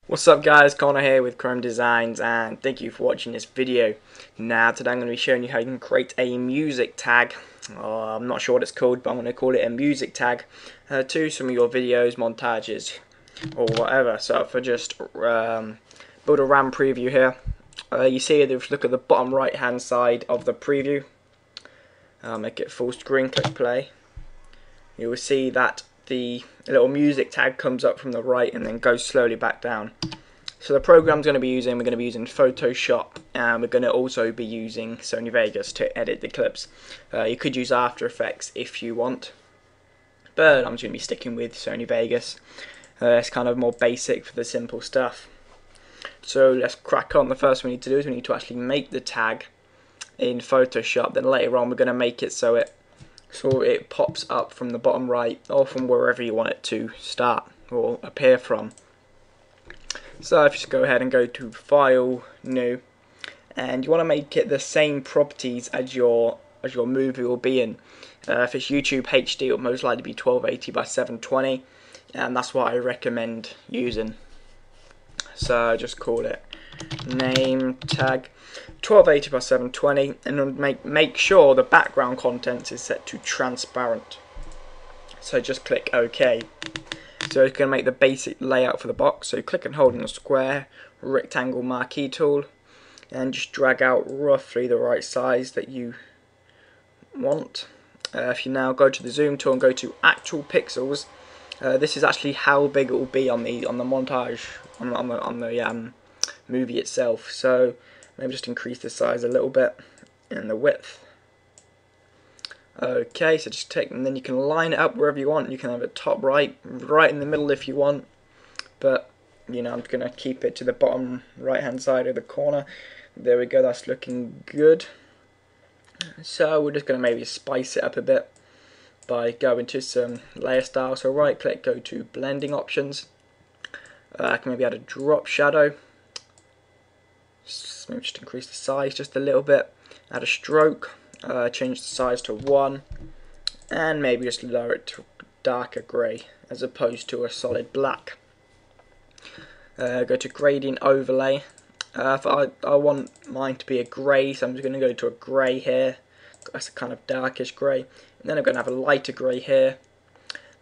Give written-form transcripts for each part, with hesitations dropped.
What's up guys, Connor here with Chrome Designs, and thank you for watching this video. Now today I'm going to be showing you how you can create a music tag. I'm not sure what it's called, but I'm going to call it a music tag to some of your videos, montages or whatever. So if I just build a RAM preview here, you see if you look at the bottom right hand side of the preview, make it full screen, click play, you will see that the little music tag comes up from the right and then goes slowly back down. So the program we're going to be using Photoshop, and we're going to also be using Sony Vegas to edit the clips. You could use After Effects if you want, but I'm just going to be sticking with Sony Vegas. It's kind of more basic for the simple stuff. So let's crack on. The first thing we need to do is we need to actually make the tag in Photoshop. Then later on we're going to make it so it pops up from the bottom right or from wherever you want it to start or appear from. So if you just go ahead and go to File, New, and you want to make it the same properties as your movie will be in. If it's YouTube HD, it will most likely be 1280 by 720, and that's what I recommend using. So just call it name tag 1280 by 720, and make sure the background content is set to transparent. So just click OK. So it's going to make the basic layout for the box. So click and hold on the square rectangle marquee tool and just drag out roughly the right size that you want. If you now go to the zoom tool and go to actual pixels, this is actually how big it will be on the montage on the movie itself. So maybe just increase the size a little bit and the width. Okay, so just take, and then you can line it up wherever you want. You can have it top right, right in the middle if you want, but you know, I'm going to keep it to the bottom right hand side of the corner. There we go, that's looking good. So we're just going to maybe spice it up a bit by going to some layer style. So right click, go to blending options. I can maybe add a drop shadow. Maybe just increase the size just a little bit. Add a stroke. Change the size to 1, and maybe just lower it to darker grey as opposed to a solid black. Go to gradient overlay. If I want mine to be a grey, so I'm just going to go to a grey here. That's a kind of darkish grey, and then I'm going to have a lighter grey here.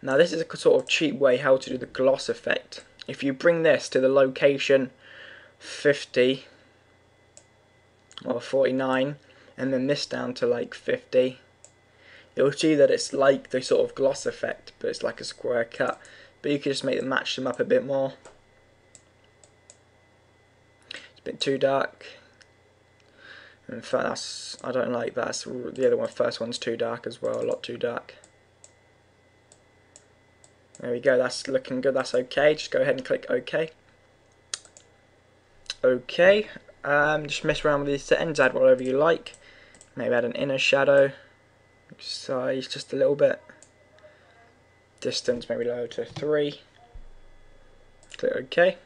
Now this is a sort of cheap way how to do the gloss effect. If you bring this to the location 50 or 49, and then this down to like 50, you'll see that it's like the sort of gloss effect, but it's like a square cut. But you can just match them up a bit more. It's a bit too dark. In fact, I don't like that. The other one, first one's too dark as well, a lot too dark. There we go, that's looking good, that's okay. Just go ahead and click OK. OK, just mess around with these settings, add whatever you like. Maybe add an inner shadow, size just a little bit, distance maybe lower to 3, click OK,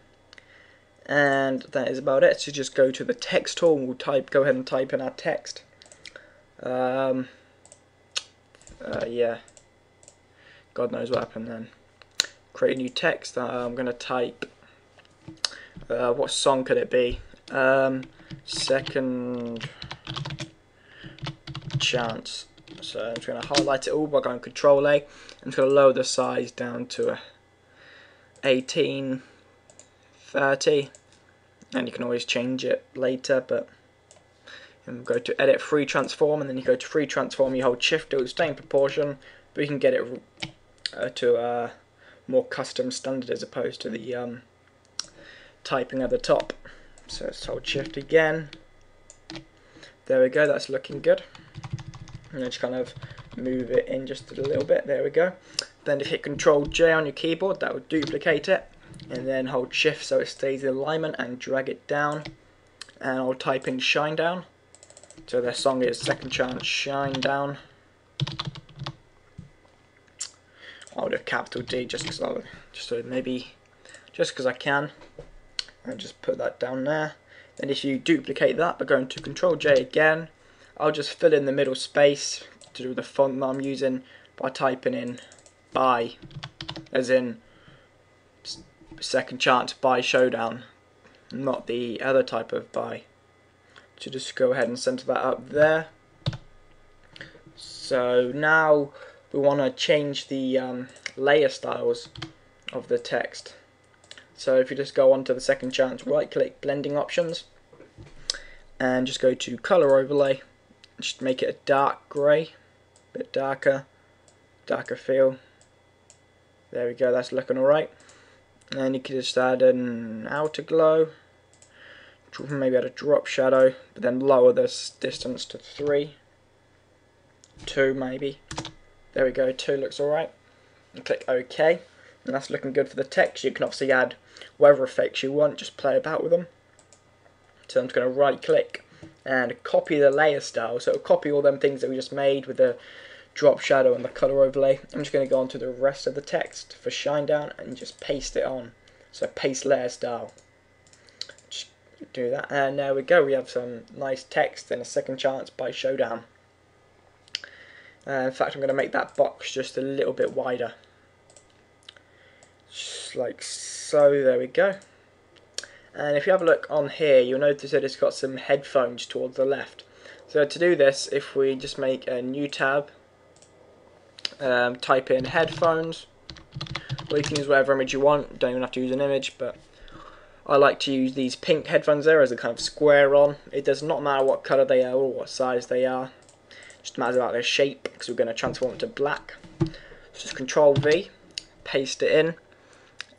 and that is about it. So just go to the text tool and we'll go ahead and type in our text. Yeah, God knows what happened then. Create a new text. I'm going to type, what song could it be? Second Chance. So I'm just going to highlight it all by going Control A. I'm just going to lower the size down to 1830, and you can always change it later. But go to Edit Free Transform, and then you go to Free Transform. You hold Shift to stay in proportion, but you can get it to a more custom standard as opposed to the typing at the top. So let's hold Shift again. There we go, that's looking good. And just kind of move it in just a little bit. There we go. Then just hit Control J on your keyboard, that will duplicate it, and then hold Shift so it stays in alignment and drag it down. And I'll type in Shine Down. So their song is Second Chance Shine Down. I'll do capital D just because I can, and just put that down there. Then if you duplicate that by going to Control J again, I'll just fill in the middle space to do the font that I'm using by typing in by, as in second chance buy showdown, not the other type of buy. So just go ahead and center that up there. So now we want to change the layer styles of the text. So if you just go onto the second chance, right click blending options and just go to color overlay, just make it a dark grey, a bit darker feel. There we go, that's looking alright. And you can just add an outer glow, maybe add a drop shadow, but then lower this distance to 3, 2 maybe. There we go, 2 looks alright. And click OK, and that's looking good for the text. You can obviously add whatever effects you want, just play about with them. So I'm just going to right click and copy the layer style, so it'll copy all them things that we just made with the drop shadow and the color overlay. I'm just going to go on to the rest of the text for shine down and just paste it on. So paste layer style. Just do that, and there we go. We have some nice text and a second chance by showdown. In fact, I'm going to make that box just a little bit wider, just like so. There we go. And if you have a look on here, you'll notice that it's got some headphones towards the left. So to do this, if we just make a new tab, type in headphones, or you can use whatever image you want. You don't even have to use an image, but I like to use these pink headphones there as a kind of square on. It does not matter what colour they are or what size they are. It just matters about their shape, because we're going to transform it to black. So just Control V, paste it in,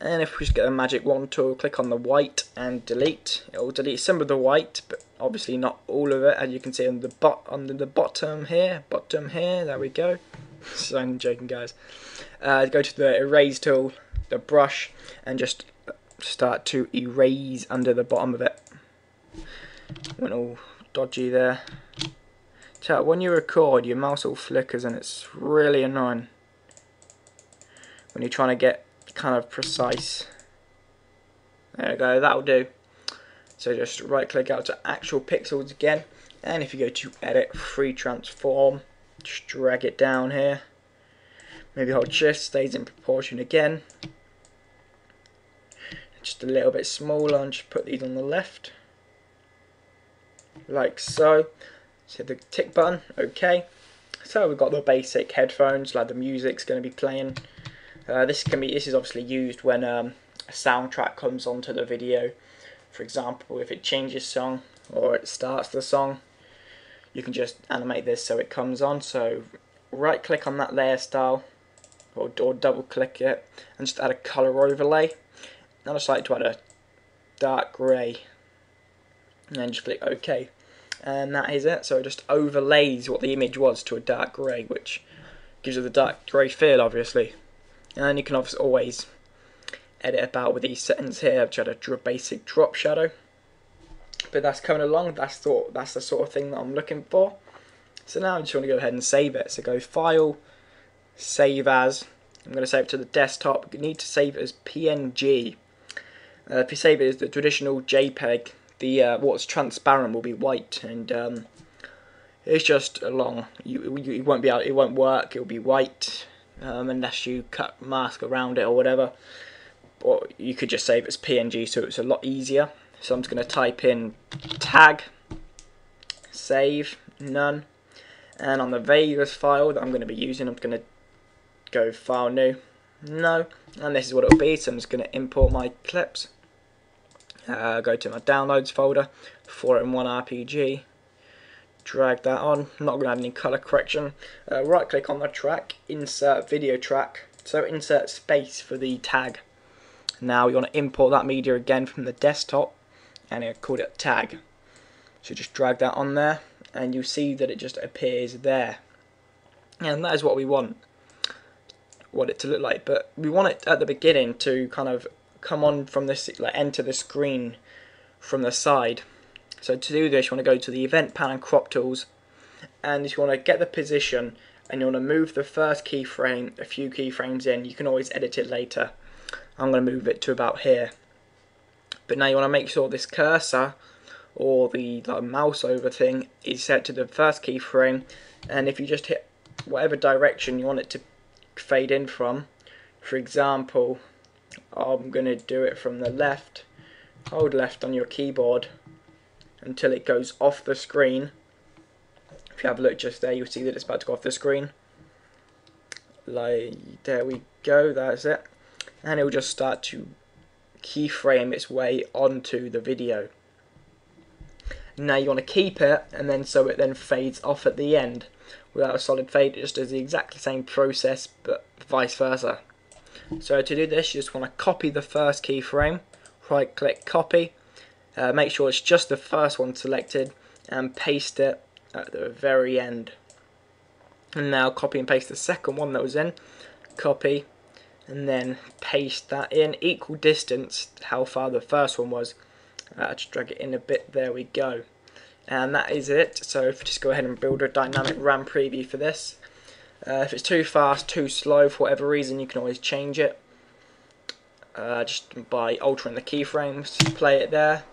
and if we just get a magic wand tool, click on the white and delete. It will delete some of the white, but obviously not all of it, as you can see on the bottom here. There we go. So I'm joking, guys. Go to the erase tool, the brush, and just start to erase under the bottom of it. Went all dodgy there. So when you record, your mouse all flickers and it's really annoying when you're trying to get kind of precise. There we go, that'll do. So just right click out to actual pixels again, and if you go to edit, free transform, just drag it down here. Maybe hold shift, stays in proportion again. Just a little bit smaller, and just put these on the left. Like so. So hit the tick button, OK. So we've got the basic headphones, like the music's going to be playing. This is obviously used when a soundtrack comes onto the video. For example, if it changes song or it starts the song, you can just animate this so it comes on. So right click on that layer style, or double click it, and just add a color overlay. I just like to add a dark grey, and then just click OK, and that is it. So it just overlays what the image was to a dark grey, which gives it the dark grey feel, obviously. And you can obviously always edit about with these settings here. I've tried a basic drop shadow, but that's coming along. That's the sort of thing that I'm looking for. So now I just want to go ahead and save it. So go File, Save As. I'm going to save it to the desktop. You need to save it as PNG. If you save it as the traditional JPEG, the what's transparent will be white, and it's just a long. You won't be able. It won't work. It will be white unless you cut mask around it or whatever. Or you could just save it as PNG, so it's a lot easier. So I'm just going to type in tag, save, none, and on the Vegas file that I'm going to be using, I'm going to go File New, no, and this is what it will be. So I'm just going to import my clips. Go to my Downloads folder, 4-in-1 RPG, drag that on. I'm not going to add any color correction. Right click on the track, insert video track, so insert space for the tag. Now you want to import that media again from the desktop, and I called it tag. So just drag that on there, and you see that it just appears there. And that is what we want it to look like. But we want it at the beginning to kind of come on from this, like enter the screen from the side. So to do this, you want to go to the Event Panel and Crop Tools, and you want to get the position, and you want to move the first keyframe a few keyframes in. You can always edit it later. I'm going to move it to about here. But now you want to make sure this cursor or the mouse over thing is set to the first keyframe, and if you just hit whatever direction you want it to fade in from, for example, I'm going to do it from the left. Hold left on your keyboard until it goes off the screen. If you have a look just there, you'll see that it's about to go off the screen. Like, there we go, that's it. And it will just start to keyframe its way onto the video. Now you want to keep it, and then so it then fades off at the end without a solid fade. It just does the exact same process, but vice versa. So to do this, you just want to copy the first keyframe, right click copy, make sure it's just the first one selected, and paste it at the very end. And now copy and paste the second one that was in, copy, and then paste that in, equal distance how far the first one was. Just drag it in a bit, there we go. And that is it. So if you just go ahead and build a dynamic RAM preview for this. If it's too fast, too slow, for whatever reason, you can always change it. Just by altering the keyframes, just play it there.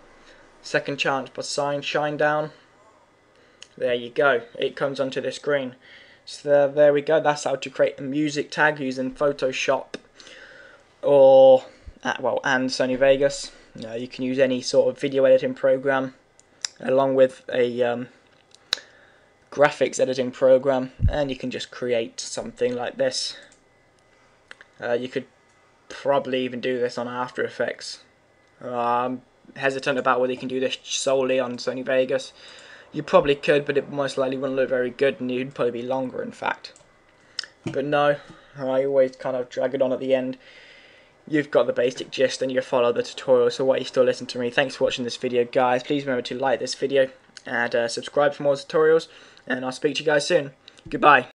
Second chance by shine down. There you go, it comes onto the screen. So there we go, that's how to create a music tag using Photoshop or and Sony Vegas. You can use any sort of video editing program along with a graphics editing program, and you can just create something like this. You could probably even do this on After Effects. I'm hesitant about whether you can do this solely on Sony Vegas. You probably could, but it most likely wouldn't look very good, and you'd probably be longer in fact. But no, I always kind of drag it on at the end. You've got the basic gist and you follow the tutorial, so why you still listen to me. Thanks for watching this video, guys. Please remember to like this video and subscribe for more tutorials, and I'll speak to you guys soon. Goodbye.